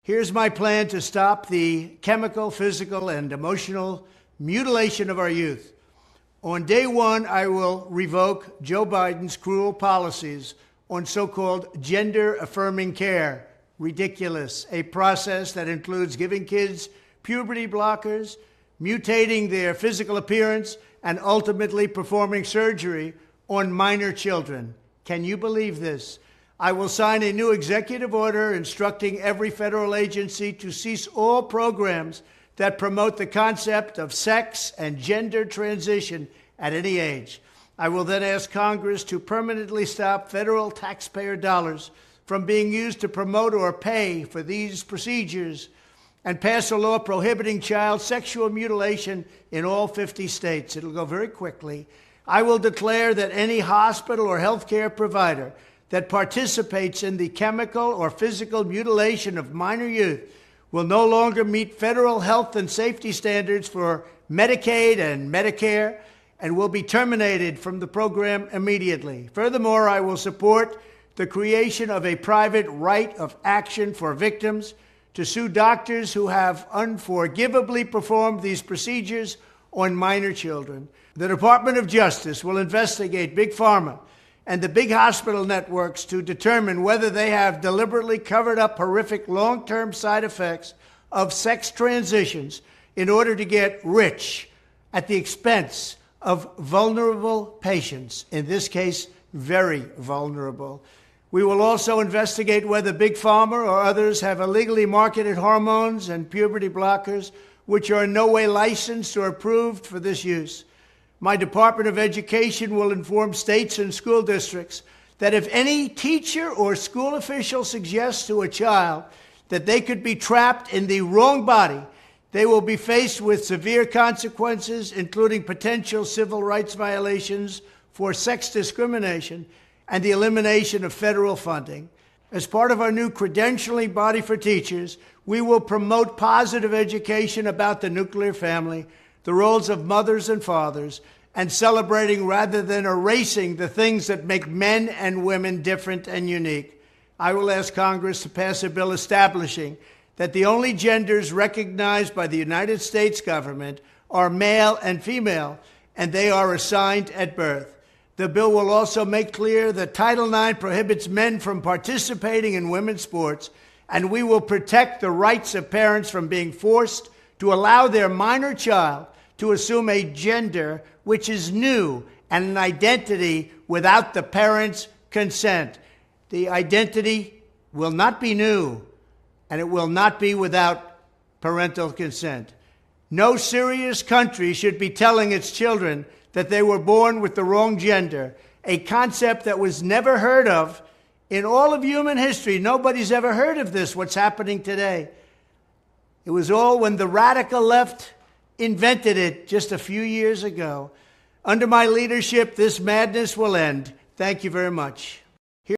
Here's my plan to stop the chemical, physical, and emotional mutilation of our youth. On day one, I will revoke Joe Biden's cruel policies on so-called gender-affirming care. Ridiculous. A process that includes giving kids puberty blockers, mutating their physical appearance, and ultimately performing surgery on minor children. Can you believe this? I will sign a new executive order instructing every federal agency to cease all programs that promote the concept of sex and gender transition at any age. I will then ask Congress to permanently stop federal taxpayer dollars from being used to promote or pay for these procedures and pass a law prohibiting child sexual mutilation in all 50 states. It'll go very quickly. I will declare that any hospital or healthcare provider that participates in the chemical or physical mutilation of minor youth will no longer meet federal health and safety standards for Medicaid and Medicare and will be terminated from the program immediately. Furthermore, I will support the creation of a private right of action for victims to sue doctors who have unforgivably performed these procedures on minor children. The Department of Justice will investigate Big Pharma and the big hospital networks to determine whether they have deliberately covered up horrific long-term side effects of sex transitions in order to get rich at the expense of vulnerable patients, in this case, very vulnerable. We will also investigate whether Big Pharma or others have illegally marketed hormones and puberty blockers which are in no way licensed or approved for this use. My Department of Education will inform states and school districts that if any teacher or school official suggests to a child that they could be trapped in the wrong body, they will be faced with severe consequences, including potential civil rights violations for sex discrimination and the elimination of federal funding. As part of our new credentialing body for teachers, we will promote positive education about the nuclear family, the roles of mothers and fathers, and celebrating rather than erasing the things that make men and women different and unique. I will ask Congress to pass a bill establishing that the only genders recognized by the United States government are male and female, and they are assigned at birth. The bill will also make clear that Title IX prohibits men from participating in women's sports, and we will protect the rights of parents from being forced to allow their minor child to assume a gender which is new and an identity without the parent's consent. The identity will not be new, and it will not be without parental consent. No serious country should be telling its children that they were born with the wrong gender, a concept that was never heard of in all of human history. Nobody's ever heard of this, what's happening today. It was all when the radical left invented it just a few years ago. Under my leadership, this madness will end. Thank you very much.